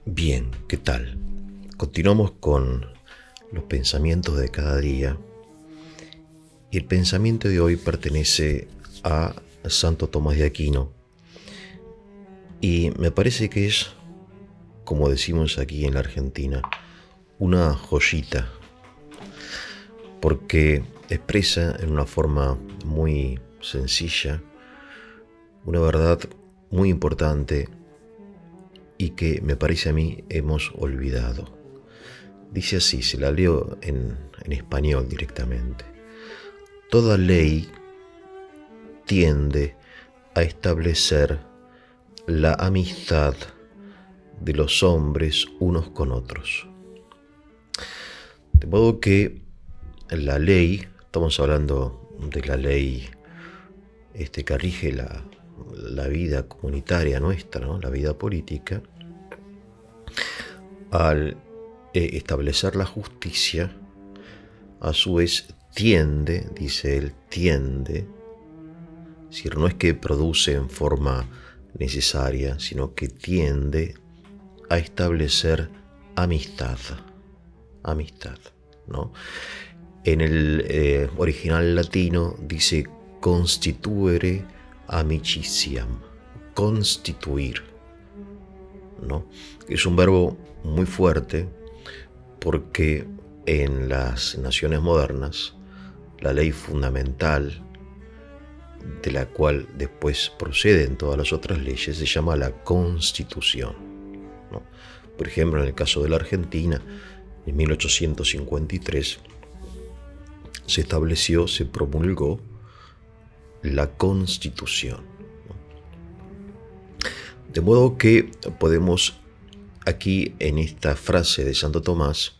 Bien, ¿qué tal? Continuamos con los pensamientos de cada día y el pensamiento de hoy pertenece a Santo Tomás de Aquino y me parece que es, como decimos aquí en la Argentina, una joyita porque expresa en una forma muy sencilla una verdad muy importante y que me parece a mí hemos olvidado. Dice así, se la leo en español directamente. Toda ley tiende a establecer la amistad de los hombres unos con otros. De modo que la ley, estamos hablando de la ley que rige la vida comunitaria nuestra, ¿no? La vida política, al establecer la justicia, a su vez tiende, dice él, tiende, es decir, no es que produce en forma necesaria, sino que tiende a establecer amistad, ¿no? En el original latino dice constituere amicitiam, constituir, ¿no? Es un verbo muy fuerte porque en las naciones modernas la ley fundamental de la cual después proceden todas las otras leyes se llama la Constitución, ¿no? Por ejemplo, en el caso de la Argentina, en 1853 se estableció, se promulgó la Constitución, ¿no? De modo que podemos aquí en esta frase de Santo Tomás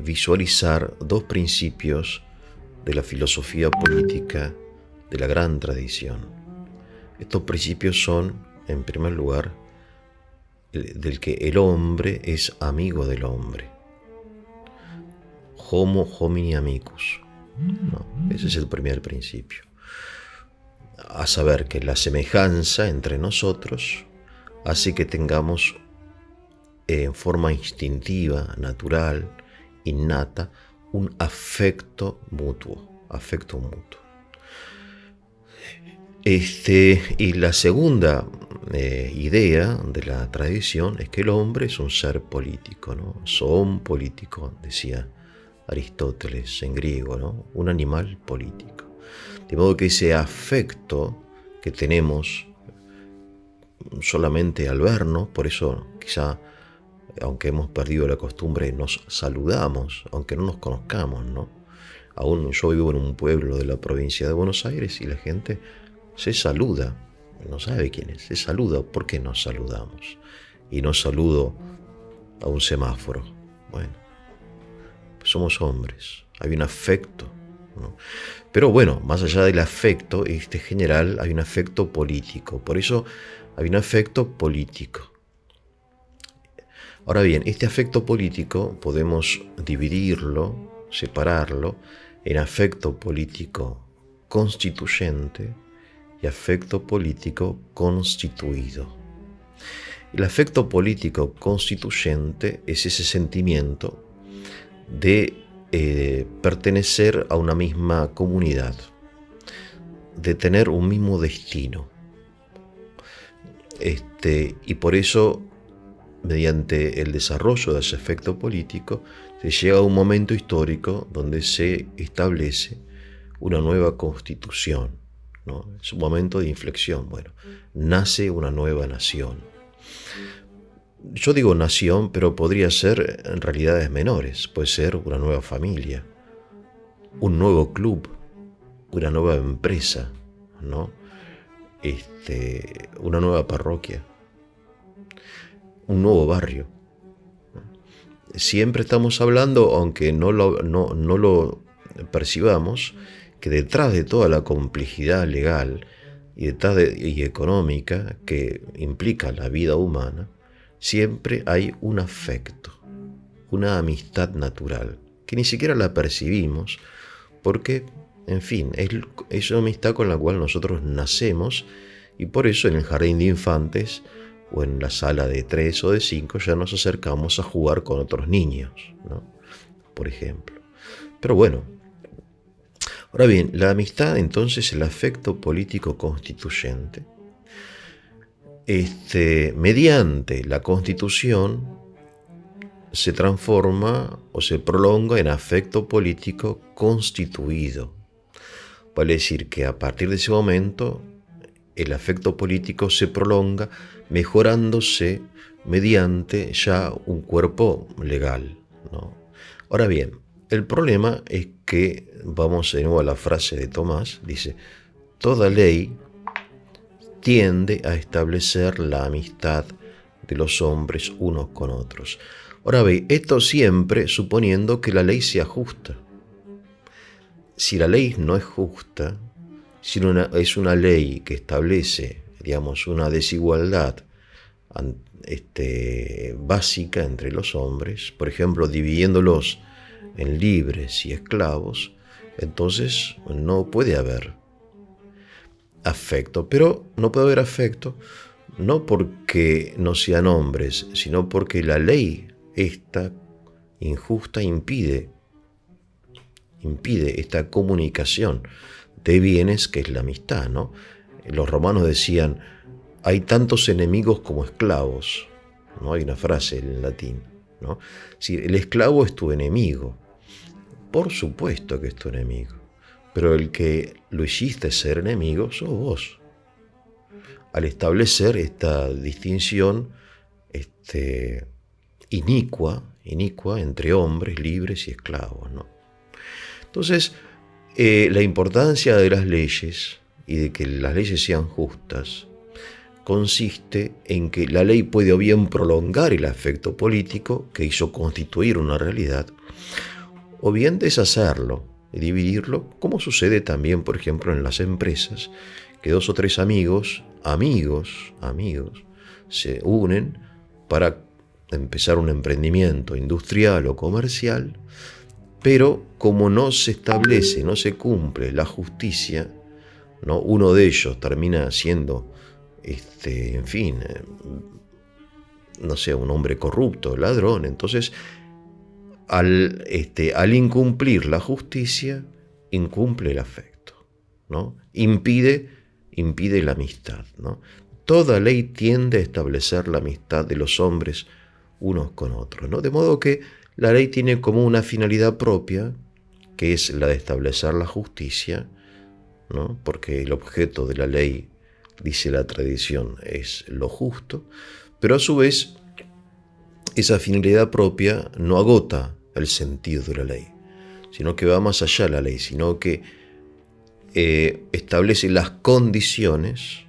visualizar dos principios de la filosofía política de la gran tradición. Estos principios son, en primer lugar, del que el hombre es amigo del hombre. Homo homini amicus, ¿no? Ese es el primer principio. A saber que la semejanza entre nosotros hace que tengamos en forma instintiva, natural, innata, un afecto mutuo. Y la segunda idea de la tradición es que el hombre es un ser político, ¿no? Zoon político, decía Aristóteles en griego, ¿no? Un animal político. De modo que ese afecto que tenemos solamente al vernos, por eso quizá, aunque hemos perdido la costumbre, nos saludamos, aunque no nos conozcamos, ¿no? Aún yo vivo en un pueblo de la provincia de Buenos Aires y la gente se saluda, no sabe quién es, se saluda. ¿Por qué nos saludamos? Y no saludo a un semáforo. Bueno, pues somos hombres, hay un afecto, ¿no? Pero bueno, más allá del afecto general, hay un afecto político. Por eso hay un afecto político. Ahora bien, este afecto político podemos dividirlo, separarlo en afecto político constituyente y afecto político constituido. El afecto político constituyente es ese sentimiento de pertenecer a una misma comunidad, de tener un mismo destino. Y por eso, mediante el desarrollo de ese afecto político, se llega a un momento histórico donde se establece una nueva constitución, ¿no? Es un momento de inflexión. Bueno, nace una nueva nación. Yo digo nación, pero podría ser en realidades menores. Puede ser una nueva familia, un nuevo club, una nueva empresa, ¿no? Una nueva parroquia, un nuevo barrio. Siempre estamos hablando, aunque no lo percibamos, que detrás de toda la complejidad legal y económica que implica la vida humana, siempre hay un afecto, una amistad natural, que ni siquiera la percibimos, porque, en fin, es una amistad con la cual nosotros nacemos, y por eso en el jardín de infantes o en la sala de 3 o de 5 ya nos acercamos a jugar con otros niños, ¿no? Por ejemplo. Pero bueno, ahora bien, la amistad, entonces, el afecto político constituyente, mediante la Constitución se transforma o se prolonga en afecto político constituido. Vale decir que a partir de ese momento el afecto político se prolonga mejorándose mediante ya un cuerpo legal, ¿no? Ahora bien, el problema es que, vamos de nuevo a la frase de Tomás, dice, toda ley tiende a establecer la amistad de los hombres unos con otros. Ahora ve, esto siempre suponiendo que la ley sea justa. Si la ley no es justa, si es una ley que establece, digamos, una desigualdad básica entre los hombres, por ejemplo, dividiéndolos en libres y esclavos, entonces no puede haber afecto. Pero no puede haber afecto no porque no sean hombres, sino porque la ley esta injusta impide esta comunicación de bienes que es la amistad, ¿no? Los romanos decían, hay tantos enemigos como esclavos, ¿no? Hay una frase en latín, ¿no? Si el esclavo es tu enemigo, por supuesto que es tu enemigo, pero el que lo hiciste ser enemigo sos vos. Al establecer esta distinción inicua entre hombres libres y esclavos, ¿no? Entonces, la importancia de las leyes y de que las leyes sean justas consiste en que la ley puede o bien prolongar el afecto político que hizo constituir una realidad, o bien deshacerlo y dividirlo, como sucede también, por ejemplo, en las empresas, que 2 o 3 amigos, se unen para empezar un emprendimiento industrial o comercial, pero como no se establece, no se cumple la justicia, ¿no? Uno de ellos termina siendo, un hombre corrupto, ladrón. Entonces, al incumplir la justicia, incumple el afecto, ¿no? Impide la amistad, ¿no? Toda ley tiende a establecer la amistad de los hombres unos con otros, ¿no? De modo que la ley tiene como una finalidad propia, que es la de establecer la justicia, ¿no? Porque el objeto de la ley, dice la tradición, es lo justo, pero a su vez esa finalidad propia no agota el sentido de la ley, sino que va más allá de la ley, sino que establece las condiciones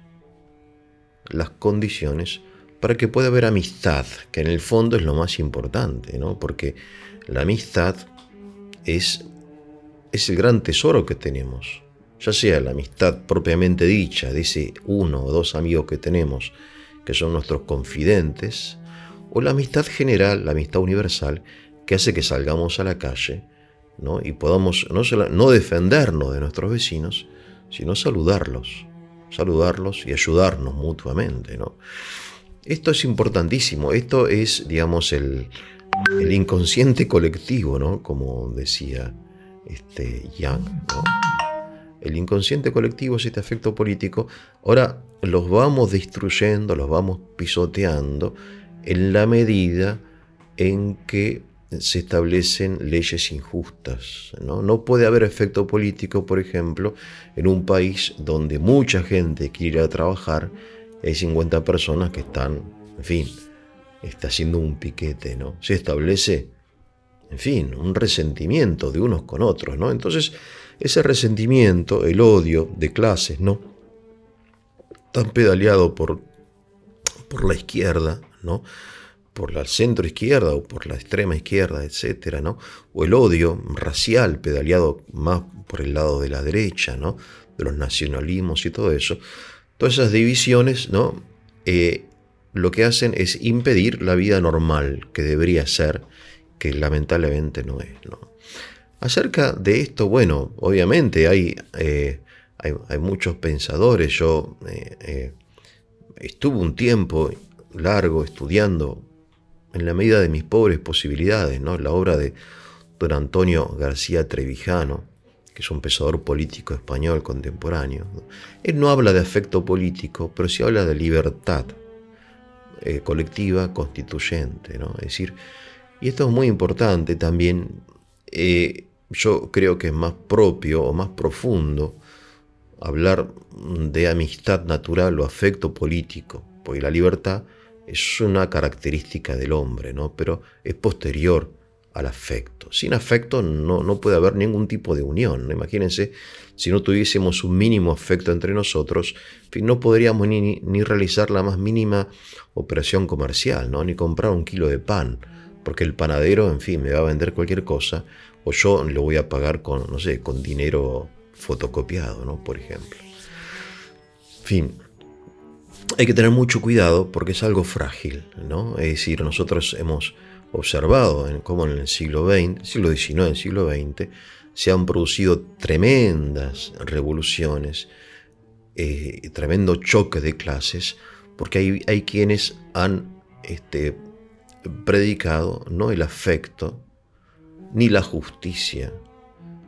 para que pueda haber amistad, que en el fondo es lo más importante, ¿no? Porque la amistad es el gran tesoro que tenemos, ya sea la amistad propiamente dicha, de ese 1 o 2 amigos que tenemos, que son nuestros confidentes, o la amistad general, la amistad universal, que hace que salgamos a la calle, ¿no? Y podamos no defendernos de nuestros vecinos, sino saludarlos y ayudarnos mutuamente, ¿no? Esto es importantísimo, esto es, digamos, el inconsciente colectivo, ¿no? Como decía Young, ¿no? El inconsciente colectivo es este afecto político. Ahora los vamos destruyendo, los vamos pisoteando en la medida en que se establecen leyes injustas, ¿no? No puede haber efecto político, por ejemplo, en un país donde mucha gente quiere ir a trabajar, hay 50 personas que están, haciendo un piquete, ¿no? Se establece, un resentimiento de unos con otros, ¿no? Entonces, ese resentimiento, el odio de clases, ¿no? Tan pedaleado por la izquierda, ¿no? Por la centro izquierda o por la extrema izquierda, etcétera, ¿no? O el odio racial pedaleado más por el lado de la derecha, ¿no? De los nacionalismos y todo eso. Todas esas divisiones, ¿no? Lo que hacen es impedir la vida normal que debería ser, que lamentablemente no es, ¿no? Acerca de esto, bueno, obviamente hay muchos pensadores. Yo estuve un tiempo largo estudiando en la medida de mis pobres posibilidades, ¿no? La obra de don Antonio García Trevijano, que es un pensador político español contemporáneo. Él no habla de afecto político, pero sí habla de libertad colectiva constituyente, ¿no? Es decir, y esto es muy importante también, yo creo que es más propio o más profundo hablar de amistad natural o afecto político, porque la libertad es una característica del hombre, ¿no? Pero es posterior al afecto. Sin afecto no puede haber ningún tipo de unión, ¿no? Imagínense, si no tuviésemos un mínimo afecto entre nosotros, en fin, no podríamos ni realizar la más mínima operación comercial, ¿no? Ni comprar un kilo de pan, porque el panadero, en fin, me va a vender cualquier cosa, o yo lo voy a pagar con, no sé, con dinero fotocopiado, ¿no? Por ejemplo. En fin, hay que tener mucho cuidado porque es algo frágil, ¿no? Es decir, nosotros hemos observado cómo en el siglo XX, siglo XIX, siglo XX, se han producido tremendas revoluciones, tremendo choque de clases, porque hay quienes han predicado no el afecto ni la justicia,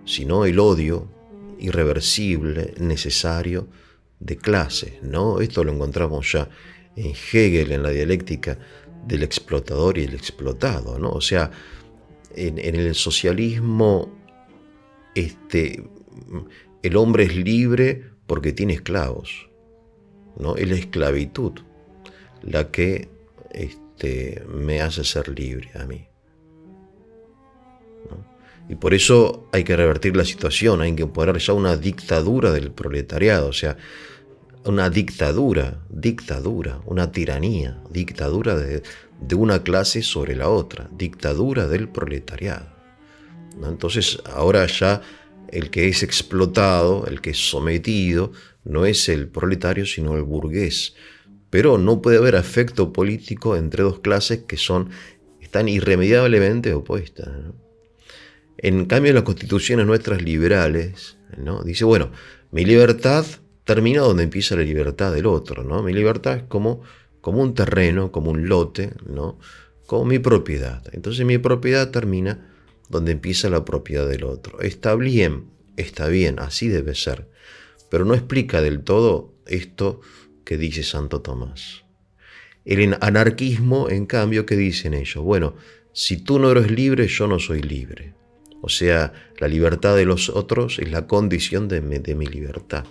sino el odio irreversible, necesario, de clases, ¿no? Esto lo encontramos ya en Hegel, en la dialéctica del explotador y el explotado, ¿no? O sea, en el socialismo el hombre es libre porque tiene esclavos, ¿no? Es la esclavitud la que me hace ser libre a mí, ¿no? Y por eso hay que revertir la situación, hay que poner ya una dictadura del proletariado, o sea, una dictadura, una tiranía, dictadura de una clase sobre la otra, dictadura del proletariado, ¿no? Entonces ahora ya el que es explotado, el que es sometido, no es el proletario sino el burgués. Pero no puede haber afecto político entre dos clases que están irremediablemente opuestas, ¿no? En cambio, las constituciones nuestras liberales, ¿no? Dice, bueno, mi libertad termina donde empieza la libertad del otro, ¿no? Mi libertad es como un terreno, como un lote, ¿no? Como mi propiedad. Entonces mi propiedad termina donde empieza la propiedad del otro. Está bien, así debe ser. Pero no explica del todo esto que dice Santo Tomás. El anarquismo, en cambio, ¿qué dicen ellos? Bueno, si tú no eres libre, yo no soy libre. O sea, la libertad de los otros es la condición de mi libertad.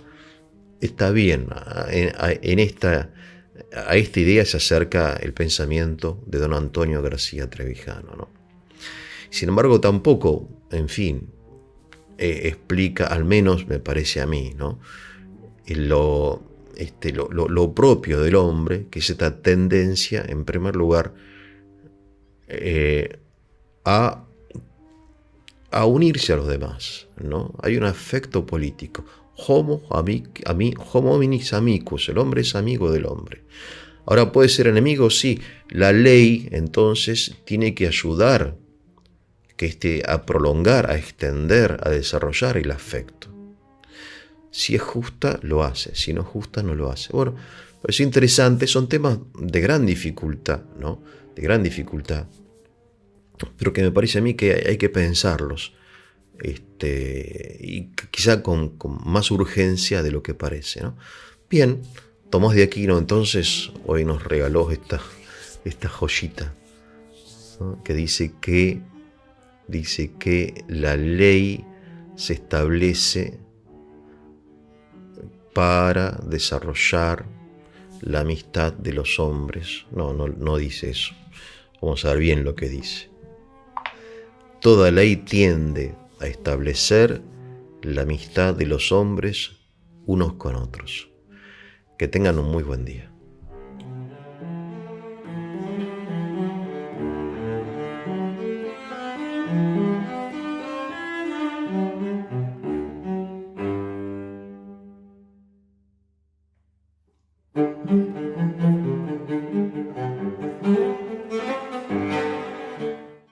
Está bien, a esta idea se acerca el pensamiento de don Antonio García Trevijano, ¿no? Sin embargo, tampoco, en fin, explica, al menos me parece a mí, ¿no? Lo propio del hombre, que es esta tendencia, en primer lugar, a unirse a los demás, ¿no? Hay un afecto político. Homo hominis amicus, el hombre es amigo del hombre. Ahora, ¿puede ser enemigo? Sí. La ley, entonces, tiene que ayudar a prolongar, a extender, a desarrollar el afecto. Si es justa, lo hace. Si no es justa, no lo hace. Bueno, es interesante, son temas de gran dificultad, ¿no? De gran dificultad, pero que me parece a mí que hay que pensarlos, y quizá con más urgencia de lo que parece, ¿no? Bien, Tomás de Aquino entonces hoy nos regaló esta joyita, ¿no? Que dice que la ley se establece para desarrollar la amistad de los hombres. No dice eso. Vamos a ver bien lo que dice. Toda ley tiende a establecer la amistad de los hombres unos con otros. Que tengan un muy buen día.